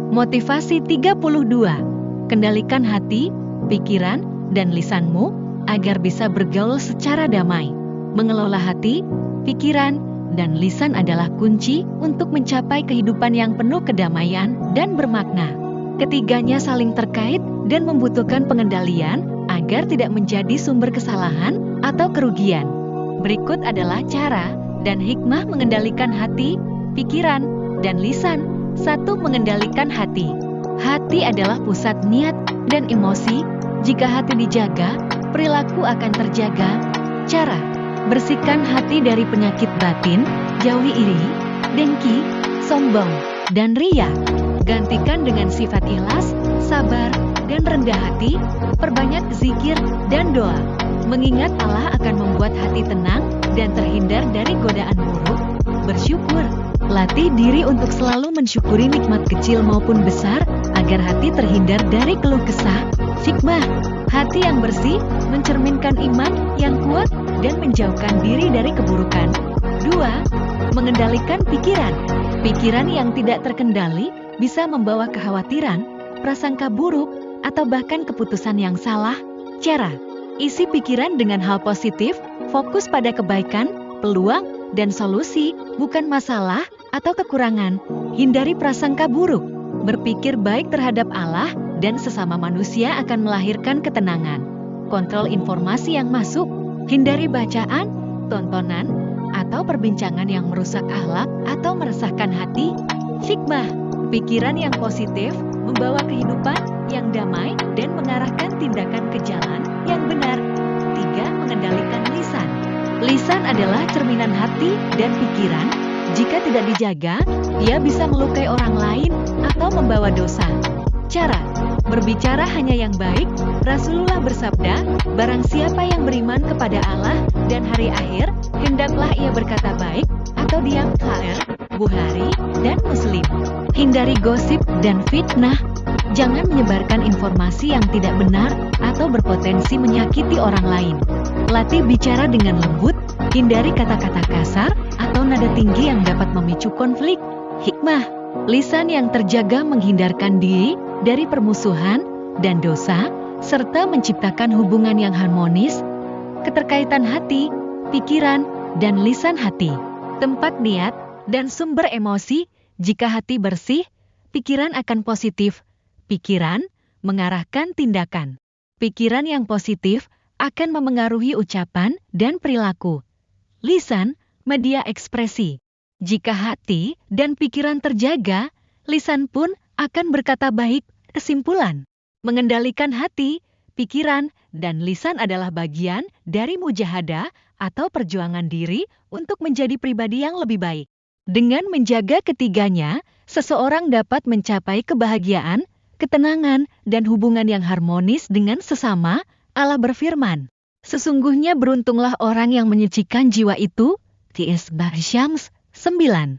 Motivasi 32. Kendalikan hati, pikiran, dan lisanmu agar bisa bergaul secara damai. Mengelola hati, pikiran, dan lisan adalah kunci untuk mencapai kehidupan yang penuh kedamaian dan bermakna. Ketiganya saling terkait dan membutuhkan pengendalian agar tidak menjadi sumber kesalahan atau kerugian. Berikut adalah cara dan hikmah mengendalikan hati, pikiran, dan lisan. 1. Mengendalikan hati. Hati adalah pusat niat dan emosi. Jika hati dijaga, perilaku akan terjaga. Cara: bersihkan hati dari penyakit batin, jauhi iri, dengki, sombong, dan riya. Gantikan dengan sifat ikhlas, sabar, dan rendah hati. Perbanyak zikir dan doa. Mengingat Allah akan membuat hati tenang dan terhindar dari godaan buruk. Bersyukur. Latih diri untuk selalu mensyukuri nikmat kecil maupun besar, agar hati terhindar dari keluh kesah. Hikmah: hati yang bersih mencerminkan iman yang kuat dan menjauhkan diri dari keburukan. 2. Mengendalikan pikiran. Pikiran yang tidak terkendali bisa membawa kekhawatiran, prasangka buruk, atau bahkan keputusan yang salah. Cara: isi pikiran dengan hal positif, fokus pada kebaikan, peluang, dan solusi, bukan masalah atau kekurangan. Hindari prasangka buruk. Berpikir baik terhadap Allah dan sesama manusia akan melahirkan ketenangan. Kontrol informasi yang masuk. Hindari bacaan, tontonan, atau perbincangan yang merusak akhlak atau meresahkan hati. Hikmah: pikiran yang positif membawa kehidupan yang damai dan mengarahkan tindakan ke jalan yang benar. 3. Mengendalikan lisan. Lisan adalah cerminan hati dan pikiran. Jika tidak dijaga, ia bisa melukai orang lain atau membawa dosa. Cara: berbicara hanya yang baik. Rasulullah bersabda, barang siapa yang beriman kepada Allah dan hari akhir, hendaklah ia berkata baik atau diam. Bukhari dan Muslim. Hindari gosip dan fitnah. Jangan menyebarkan informasi yang tidak benar atau berpotensi menyakiti orang lain. Latih bicara dengan lembut, hindari kata-kata kasar atau nada tinggi yang dapat memicu konflik. Hikmah: lisan yang terjaga menghindarkan diri dari permusuhan dan dosa, serta menciptakan hubungan yang harmonis. Keterkaitan hati, pikiran, dan lisan hati. Tempat niat dan sumber emosi. Jika hati bersih, pikiran akan positif. Pikiran mengarahkan tindakan. Pikiran yang positif akan memengaruhi ucapan dan perilaku. Lisan, media ekspresi. Jika hati dan pikiran terjaga, lisan pun akan berkata baik. Kesimpulan: mengendalikan hati, pikiran, dan lisan adalah bagian dari mujahadah atau perjuangan diri untuk menjadi pribadi yang lebih baik. Dengan menjaga ketiganya, seseorang dapat mencapai kebahagiaan, ketenangan, dan hubungan yang harmonis dengan sesama. Allah berfirman, sesungguhnya beruntunglah orang yang menyucikan jiwa itu. T.S. Syams 9.